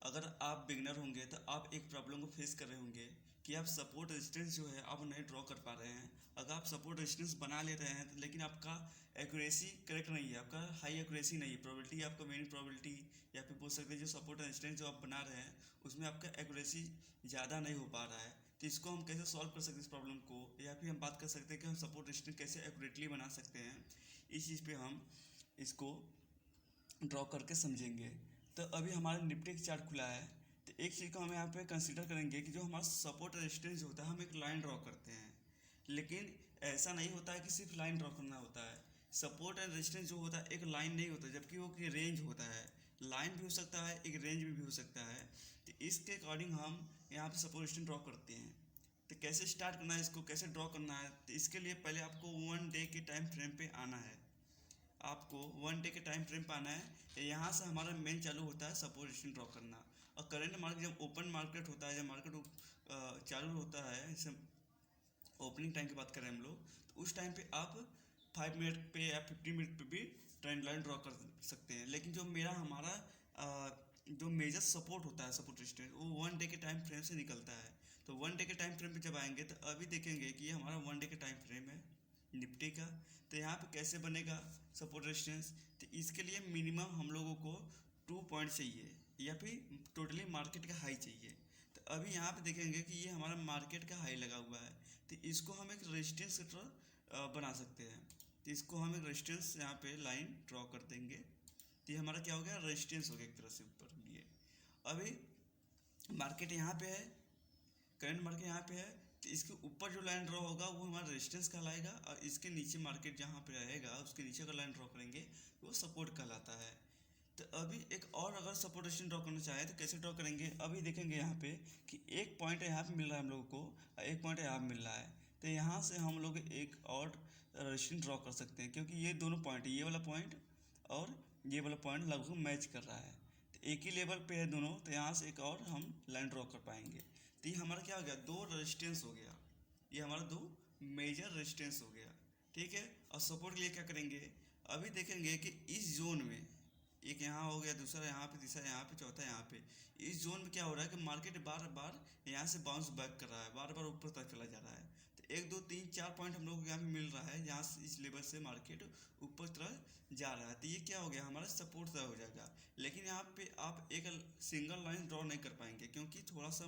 अगर आप बिगनर होंगे तो आप एक प्रॉब्लम को फेस कर रहे होंगे कि आप सपोर्ट रेजिस्टेंस जो है आप नहीं ड्रॉ कर पा रहे हैं। अगर आप सपोर्ट रेजिस्टेंस बना ले रहे हैं तो लेकिन आपका एक्यूरेसी करेक्ट नहीं है, आपका हाई एक्यूरेसी नहीं है, प्रोबेबिलिटी आपका मेन प्रोबेबिलिटी या फिर बोल सकते हैं जो सपोर्ट रेजिस्टेंस जो आप बना रहे हैं उसमें आपका एक्यूरेसी ज़्यादा नहीं हो पा रहा है। तो इसको हम कैसे सॉल्व कर सकते हैं इस प्रॉब्लम को, या फिर हम बात कर सकते हैं कि हम सपोर्ट रेजिस्टेंस कैसे एक्यूरेटली बना सकते हैं। इस चीज़ पे हम इसको ड्रॉ करके समझेंगे। तो अभी हमारा निफ्टी का चार्ट खुला है, तो एक चीज़ को हम यहाँ पे कंसीडर करेंगे कि जो हमारा सपोर्ट रेजिस्टेंस होता है हम एक लाइन ड्रॉ करते हैं, लेकिन ऐसा नहीं होता है कि सिर्फ लाइन ड्रॉ करना होता है। सपोर्ट एंड रेजिस्टेंस जो होता है एक लाइन नहीं होता, जबकि वो की रेंज होता है। लाइन भी हो सकता है, एक रेंज भी हो सकता है। तो इसके अकॉर्डिंग हम यहाँ पे सपोर्ट रेजिस्टेंस ड्रॉ करते हैं। तो कैसे स्टार्ट करना है, इसको कैसे ड्रॉ करना है, तो इसके लिए पहले आपको 1 डे के टाइम फ्रेम पे आना है। आपको 1 डे के टाइम फ्रेम पर आना है। यहाँ से हमारा मेन चालू होता है सपोर्ट रेजिस्टेंस ड्रॉ करना। और करंट मार्केट जब ओपन मार्केट होता है, जब मार्केट चालू होता है, जैसे ओपनिंग टाइम की बात करें हम लोग, तो उस टाइम पे आप 5 मिनट पे या 50 मिनट पे भी ट्रेंड लाइन ड्रॉ कर सकते हैं। लेकिन जो हमारा जो मेजर सपोर्ट होता है सपोर्ट रेजिस्टेंस वो 1 डे के टाइम फ्रेम से निकलता है। तो 1 डे के टाइम फ्रेम पे जब आएंगे तो अभी देखेंगे कि ये हमारा 1 डे का टाइम फ्रेम है निफ्टी का। तो यहाँ पे कैसे बनेगा सपोर्ट रेजिस्टेंस, तो इसके लिए मिनिमम हम लोगों को 2 पॉइंट चाहिए या फिर टोटली मार्केट का हाई चाहिए। तो अभी यहाँ पे देखेंगे कि ये हमारा मार्केट का हाई लगा हुआ है, तो इसको हम एक रेजिस्टेंस की तरह बना सकते हैं। तो इसको हम एक रेजिस्टेंस यहाँ पे लाइन ड्रॉ कर देंगे। तो ये हमारा क्या हो गया, रेजिस्टेंस हो गया एक तरह से ऊपर लिए। अभी मार्केट यहाँ पे है, करंट मार्केट यहाँ पे है, तो इसके ऊपर जो लाइन ड्रॉ होगा वो हमारा रेजिस्टेंस कहलाएगा, और इसके नीचे मार्केट जहाँ पे रहेगा उसके नीचे अगर लाइन ड्रॉ करेंगे तो वो सपोर्ट कहलाता है। तो अभी एक और अगर सपोर्ट रेजिस्टेंस ड्रॉ करना चाहे तो कैसे ड्रॉ करेंगे, अभी देखेंगे यहाँ पे कि एक पॉइंट यहाँ पे मिल रहा है हम लोगों को और एक पॉइंट यहाँ पे मिल रहा है। तो यहाँ से हम लोग एक और रेजिस्टेंस ड्रॉ कर सकते हैं, क्योंकि ये दोनों पॉइंट, ये वाला पॉइंट और ये वाला पॉइंट लगभग मैच कर रहा है, तो एक ही लेवल पे है दोनों, तो यहाँ से एक और हम लाइन ड्रॉ कर पाएंगे। तो ये हमारा क्या हो गया, दो रेजिस्टेंस हो गया, ये हमारा दो मेजर रेजिस्टेंस हो गया। ठीक है, और सपोर्ट के लिए क्या करेंगे, अभी देखेंगे कि इस जोन में एक यहाँ हो गया, दूसरा यहाँ पे, तीसरा यहाँ पे, चौथा यहाँ पे। इस जोन में क्या हो रहा है कि मार्केट बार बार यहाँ से बाउंस बैक कर रहा है, बार बार ऊपर तक चला जा रहा है। तो 1 2 3 4 पॉइंट हम लोग को यहाँ पे मिल रहा है, जहाँ से इस लेवल से मार्केट ऊपर तरफ जा रहा है। तो ये क्या हो गया, हमारा सपोर्ट तरह हो जाएगा। लेकिन यहाँ पे आप एक सिंगल लाइन ड्रॉ नहीं कर पाएंगे, क्योंकि थोड़ा सा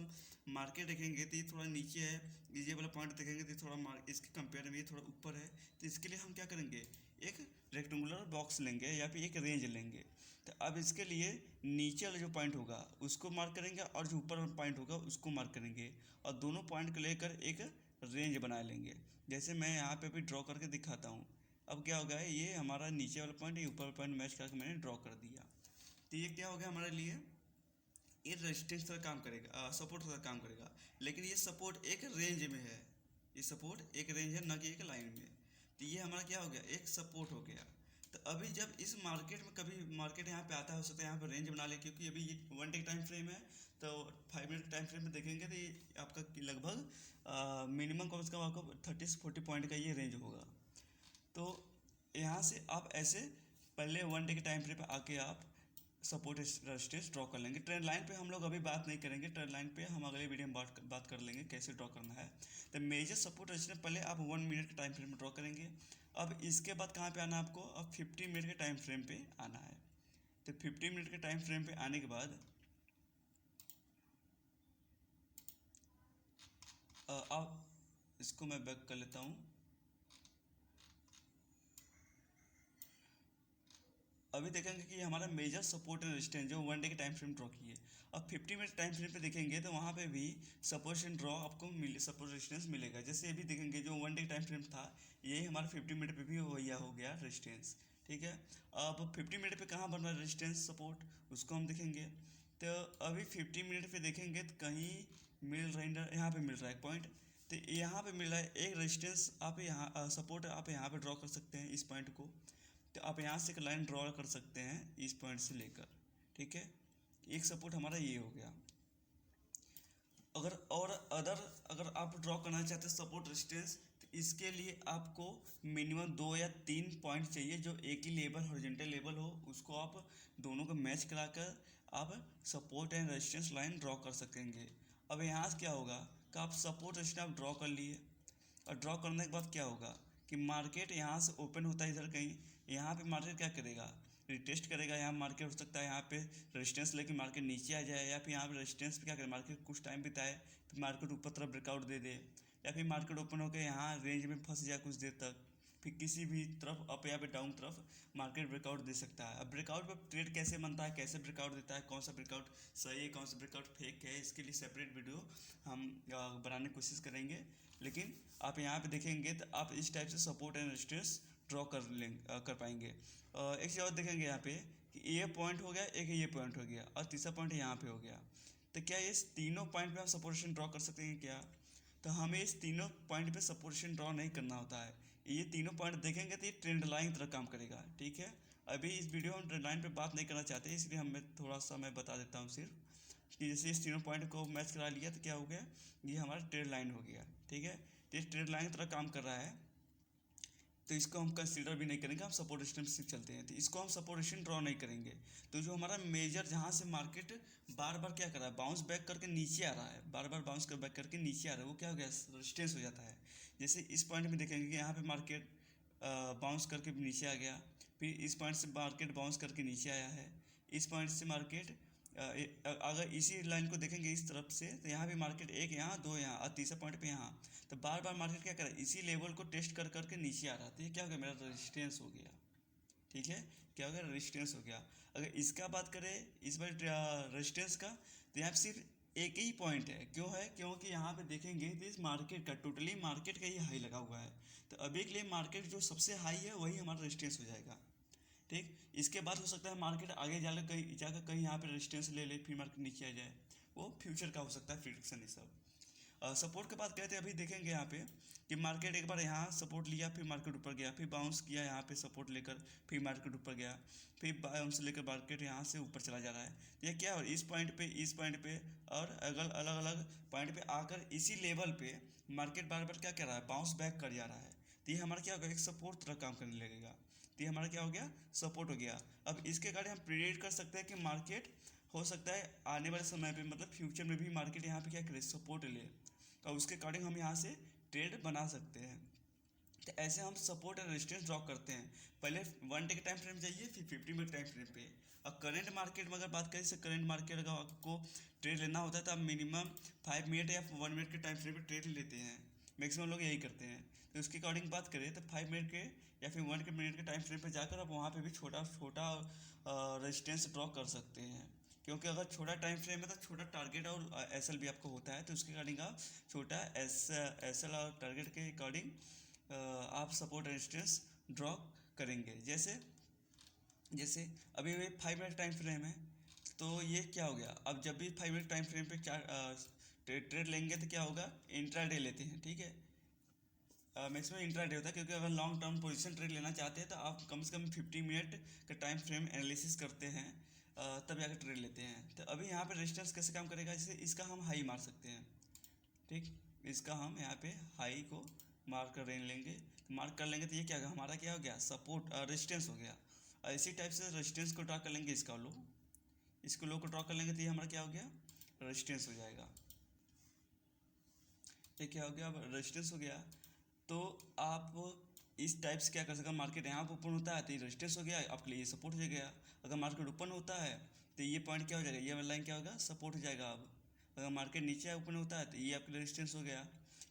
मार्केट देखेंगे तो ये थोड़ा नीचे है, ये वाला पॉइंट देखेंगे तो थोड़ा इसके कंपेयर में ये थोड़ा ऊपर है। तो इसके लिए हम क्या करेंगे, एक रेक्टेंगुलर बॉक्स लेंगे या फिर एक रेंज लेंगे। तो अब इसके लिए नीचे वाला जो पॉइंट होगा उसको मार्क करेंगे और जो ऊपर वाला पॉइंट होगा उसको मार्क करेंगे, और दोनों पॉइंट को लेकर एक रेंज बना लेंगे। जैसे मैं यहाँ पे भी ड्रॉ करके दिखाता हूँ। अब क्या हो गया है, ये हमारा नीचे वाला पॉइंट ये ऊपर वाला पॉइंट मैच करके मैंने ड्रॉ कर दिया। तो ये क्या हो गया हमारे लिए, ये रेजिस्टेंस तरह काम करेगा, सपोर्ट तरह काम करेगा। लेकिन ये सपोर्ट एक रेंज में है, ये सपोर्ट एक रेंज है, ना कि एक लाइन में। तो ये हमारा क्या हो गया, एक सपोर्ट हो गया। तो अभी जब इस मार्केट में कभी मार्केट यहाँ पे आता है, हो सकता है यहाँ पे रेंज बना ले, क्योंकि अभी ये 1 डे टाइम फ्रेम है। तो 5 मिनट टाइम फ्रेम में देखेंगे तो ये आपका लगभग मिनिमम कम से कम आपको 30 से 40 पॉइंट का ये रेंज होगा। तो यहाँ से आप ऐसे पहले 1 डे के टाइम फ्रेम पे आके आप सपोर्ट रेजिस्टेंस ड्रॉ कर लेंगे। ट्रेंड लाइन पे हम लोग अभी बात नहीं करेंगे, ट्रेंड लाइन पे हम अगले वीडियो में बात कर लेंगे कैसे ड्रॉ करना है। तो मेजर सपोर्ट रेजिस्टेंस पहले आप 1 मिनट के टाइम फ्रेम में ड्रॉ करेंगे। अब इसके बाद कहाँ पे आना है आपको, अब 50 मिनट के टाइम फ्रेम पे आना है। तो 50 मिनट के टाइम फ्रेम पे आने के बाद अब इसको मैं बैक कर लेता हूँ। अभी देखेंगे कि हमारा मेजर सपोर्ट एंड रेजिस्टेंस जो 1 डे के टाइम फ्रेम ड्रॉ किए। अब 50 मिनट टाइम फ्रेम पे देखेंगे तो वहाँ पे भी सपोर्ट एंड ड्रॉ आपको सपोर्ट रेजिस्टेंस मिलेगा। जैसे अभी देखेंगे जो 1 डे टाइम फ्रेम था, यही हमारा 50 मिनट पे भी हो गया रेजिस्टेंस। ठीक है, अब 50 मिनट पे कहाँ बन रहा है रेजिस्टेंस सपोर्ट, उसको हम देखेंगे। तो अभी 50 मिनट पे देखेंगे तो कहीं मिल रहा है, यहाँ पे मिल रहा है एक पॉइंट। तो यहाँ पे मिल रहा है एक रेजिस्टेंस, आप यहाँ सपोर्ट आप यहाँ पे ड्रॉ कर सकते हैं इस पॉइंट को। तो आप यहाँ से एक लाइन ड्रॉ कर सकते हैं इस पॉइंट से लेकर। ठीक है, एक सपोर्ट हमारा ये हो गया। अगर आप ड्रॉ करना चाहते हैं सपोर्ट रेजिस्टेंस, तो इसके लिए आपको मिनिमम 2 या 3 पॉइंट चाहिए जो एक ही लेवल हॉरिजॉन्टल लेवल हो, उसको आप दोनों को मैच कराकर आप support and resistance line draw कर सकेंगे। अब यहाँ से क्या होगा कि आप सपोर्ट रेजिस्टेंस आप ड्रॉ कर लिए, और ड्रॉ करने के बाद क्या होगा कि मार्केट यहाँ से ओपन होता है इधर कहीं, यहाँ पे मार्केट क्या करेगा, रिटेस्ट करेगा। यहाँ मार्केट हो सकता है यहाँ पे रेजिस्टेंस लेके मार्केट नीचे आ जाए, या फिर यहाँ पे रेजिस्टेंस पे क्या करे मार्केट कुछ टाइम बिताए, फिर मार्केट ऊपर तरफ ब्रेकआउट दे दे, या फिर मार्केट ओपन होकर यहाँ रेंज में फंस जाए कुछ देर तक, फिर किसी भी तरफ अप या पे डाउन तरफ मार्केट ब्रेकआउट दे सकता है। अब ब्रेकआउट पर ट्रेड कैसे बनता है, कैसे ब्रेकआउट देता है, कौन सा ब्रेकआउट सही है, कौन सा ब्रेकआउट फेक है, इसके लिए सेपरेट वीडियो हम बनाने की कोशिश करेंगे। लेकिन आप यहाँ पे देखेंगे तो आप इस टाइप से सपोर्ट एंड रेजिस्टेंस ड्रॉ कर लेंगे, कर पाएंगे। एक चीज़ और देखेंगे यहाँ पे कि ये पॉइंट हो गया, एक ये पॉइंट हो गया, और तीसरा पॉइंट यहाँ पे हो गया। तो क्या इस तीनों पॉइंट पे हम सपोर्टेशन ड्रॉ कर सकते हैं क्या? तो हमें इस तीनों पॉइंट पे सपोर्टेशन ड्रॉ नहीं करना होता है। ये तीनों पॉइंट देखेंगे तो ये ट्रेंड लाइन की तरह काम करेगा, ठीक है। अभी इस वीडियो में हम ट्रेंड लाइन पे बात नहीं करना चाहते, इसलिए हमें थोड़ा सा मैं बता देता हूँ सिर्फ कि जैसे इस तीनों पॉइंट को मैच करा लिया तो क्या हो गया, ये हमारा ट्रेंड लाइन हो गया, ठीक है। तो ये ट्रेंड लाइन की तरह काम कर रहा है, तो इसको हम कंसीडर भी नहीं करेंगे, हम सपोर्ट रेजिस्टेंस सिर्फ चलते हैं, तो इसको हम सपोर्ट रेजिस्टेंस ड्रॉ नहीं करेंगे। तो जो हमारा मेजर जहाँ से मार्केट बार बार क्या कर रहा है, बाउंस बैक करके नीचे आ रहा है, बार बार बाउंस कर बैक करके नीचे आ रहा है, वो क्या हो गया, रेजिस्टेंस हो जाता है। जैसे इस पॉइंट में देखेंगे कि यहाँ पे मार्केट बाउंस करके नीचे आ गया, फिर इस पॉइंट से मार्केट बाउंस करके नीचे आया है, इस पॉइंट से मार्केट अगर इसी लाइन को देखेंगे इस तरफ से तो यहाँ भी मार्केट एक यहाँ, दो यहाँ, और तीसरा पॉइंट पे यहाँ, तो बार बार मार्केट क्या कर रहा है, इसी लेवल को टेस्ट कर करके नीचे आ रहा था। ये क्या हो गया, मेरा रेजिस्टेंस हो गया, ठीक है। क्या हो गया, रेजिस्टेंस हो गया। अगर इसका बात करें इस बार रेजिस्टेंस का, तो यहाँ पे सिर्फ एक ही पॉइंट है। क्यों है, क्योंकि यहाँ पे देखेंगे तो इस मार्केट का टोटली मार्केट का ही हाई लगा हुआ है, तो अभी के लिए मार्केट जो सबसे हाई है वही हमारा रेजिस्टेंस हो जाएगा, ठीक। इसके बाद हो सकता है मार्केट आगे जाकर कहीं यहाँ पे रेजिस्टेंस ले ले, फिर मार्केट नीचे आ जाए, वो फ्यूचर का हो सकता है, प्रिडिक्शन ये सब। सपोर्ट की बात करते हैं, अभी देखेंगे यहाँ पे कि मार्केट एक बार यहाँ सपोर्ट लिया, फिर मार्केट ऊपर गया, फिर बाउंस किया यहाँ पे सपोर्ट लेकर, फिर मार्केट ऊपर गया, फिर बाउंस लेकर मार्केट यहाँ से ऊपर चला जा रहा है। ये क्या हो, इस पॉइंट पे, इस पॉइंट पे, और अगल अलग अलग पॉइंट पे आकर इसी लेवल पे मार्केट बार बार क्या कर रहा है, बाउंस बैक कर जा रहा है। तो ये हमारा क्या होगा, एक सपोर्ट तरह काम करने लगेगा। तो ये हमारा क्या हो गया, सपोर्ट हो गया। अब इसके कारण हम प्रिडिक्ट कर सकते हैं कि मार्केट हो सकता है आने वाले समय पे, मतलब फ्यूचर में भी मार्केट यहाँ पे क्या करे, सपोर्ट ले, और उसके अकॉर्डिंग हम यहाँ से ट्रेड बना सकते हैं। तो ऐसे हम सपोर्ट एंड रेजिस्टेंस ड्रॉ करते हैं। पहले 1 डे के टाइम फ्रेम जाइए, फिर 50 मिनट टाइम फ्रेम पे। और करंट मार्केट में अगर बात करें, करंट मार्केट अगर आपको ट्रेड लेना होता है तो आप मिनिमम 5 मिनट या 1 मिनट के टाइम फ्रेम पे ट्रेड लेते हैं, मैक्सिमम लोग यही करते हैं। तो उसके अकॉर्डिंग बात करें तो 5 मिनट के या फिर 1 मिनट के टाइम फ्रेम पे जाकर आप वहाँ पे भी छोटा छोटा रेजिस्टेंस ड्रॉ कर सकते हैं। क्योंकि अगर छोटा टाइम फ्रेम है तो छोटा टारगेट और एस एल भी आपको होता है, तो उसके अकॉर्डिंग आप छोटा एस एल और टारगेट के अकॉर्डिंग आप सपोर्ट रेजिस्टेंस ड्रॉ करेंगे। जैसे जैसे अभी ये 5 मिनट टाइम फ्रेम है, तो ये क्या हो गया, अब जब भी 5 मिनट टाइम फ्रेम पे ट्रेड लेंगे तो क्या होगा, इंट्रा डे लेते हैं, ठीक है। मैक्सिमम इंट्रा डे होता है, क्योंकि अगर लॉन्ग टर्म पोजीशन ट्रेड लेना चाहते हैं तो आप कम से कम 50 मिनट का टाइम फ्रेम एनालिसिस करते हैं, तब जाकर ट्रेड लेते हैं। तो अभी यहाँ पे रेजिस्टेंस कैसे काम करेगा, जैसे इसका हम हाई मार सकते हैं, ठीक। इसका हम यहाँ पे हाई को मार्क कर लेंगे, तो मार्क कर लेंगे तो ये क्या होगा, हमारा क्या हो गया, सपोर्ट रेजिस्टेंस हो गया। और इसी टाइप से रेजिस्टेंस को ड्रॉ कर लेंगे, इसको लो को ड्रॉ कर लेंगे, तो ये हमारा क्या हो गया, रेजिस्टेंस हो जाएगा। ये क्या हो गया, अब रेजिस्टेंस हो गया। तो आप इस टाइप से क्या कर सकते हैं, मार्केट यहाँ पर ओपन होता है तो ये रेजिस्टेंस हो गया, आपके लिए ये सपोर्ट हो गया। अगर मार्केट ओपन होता है तो ये पॉइंट क्या हो जाएगा, ये लाइन क्या होगा, सपोर्ट हो जाएगा। अब अगर मार्केट नीचे ओपन होता है तो ये आपके रेजिस्टेंस हो गया।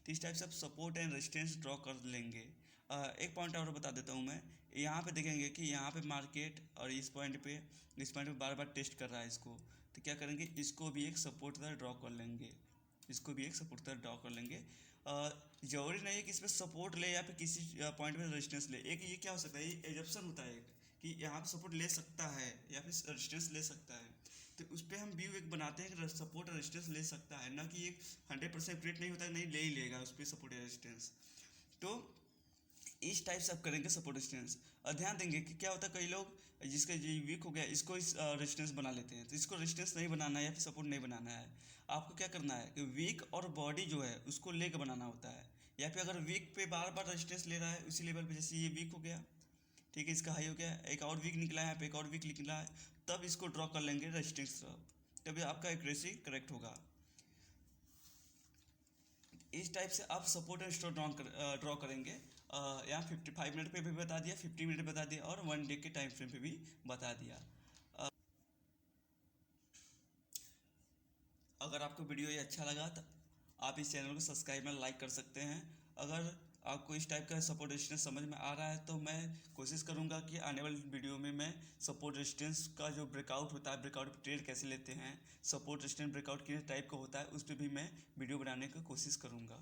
तो इस टाइप से आप सपोर्ट एंड रेजिस्टेंस ड्रॉ कर लेंगे। एक पॉइंट और बता देता हूँ मैं, यहाँ पे देखेंगे कि यहाँ पे मार्केट और इस पॉइंट पे बार बार टेस्ट कर रहा है इसको, तो क्या करेंगे, इसको भी एक सपोर्ट तरह ड्रॉ कर लेंगे, इसको भी एक सपोर्ट तरह ड्रॉ कर लेंगे। जरूरी नहीं है कि इस पर सपोर्ट ले या फिर किसी पॉइंट में रेजिस्टेंस ले। एक ये क्या हो सकता है, ये एजप्शन होता है कि यहाँ पे सपोर्ट ले सकता है या फिर रेजिस्टेंस ले सकता है, तो उस पर हम व्यू एक बनाते हैं कि सपोर्ट और रेजिस्टेंस ले सकता है, ना कि एक 100% रेट नहीं होता है, नहीं ले ही लेगा उस पर सपोर्ट या रेजिस्टेंस। तो इस टाइप से आप करेंगे सपोर्ट रेजिस्टेंस। और ध्यान देंगे कि क्या होता है, कई लोग जिसका ये वीक हो गया इसको इस रेजिस्टेंस बना लेते हैं, तो इसको रेजिस्टेंस नहीं बनाना है या फिर सपोर्ट नहीं बनाना है। आपको क्या करना है कि वीक और बॉडी जो है उसको लेकर बनाना होता है, या फिर अगर वीक पे बार बार रेजिस्टेंस ले रहा है उसी लेवल पे, जैसे ये वीक हो गया, ठीक है, इसका हाई हो गया, एक और वीक निकला है यहाँ पे, एक और वीक निकला है, तब इसको ड्रॉ कर लेंगे रेजिस्टेंस तरफ, तभी आपका एक्यूरेसी करेक्ट होगा। इस टाइप से आप सपोर्ट एंड रेजिस्टेंस ड्रॉ करेंगे। यहाँ 55 मिनट पे भी बता दिया, 50 मिनट बता दिया और 1 डे के टाइम फ्रेम पे भी बता दिया। अगर आपको वीडियो ये अच्छा लगा तो आप इस चैनल को सब्सक्राइब में लाइक कर सकते हैं। अगर आपको इस टाइप का सपोर्ट रेजिस्टेंस समझ में आ रहा है तो मैं कोशिश करूंगा कि आने वाली वीडियो में मैं सपोर्ट रेजिस्टेंस का जो ब्रेकआउट होता है, ब्रेकआउट ट्रेड कैसे लेते हैं, सपोर्ट रेजिस्टेंस ब्रेकआउट किस टाइप का होता है, उस पर भी मैं वीडियो बनाने की कोशिश करूंगा।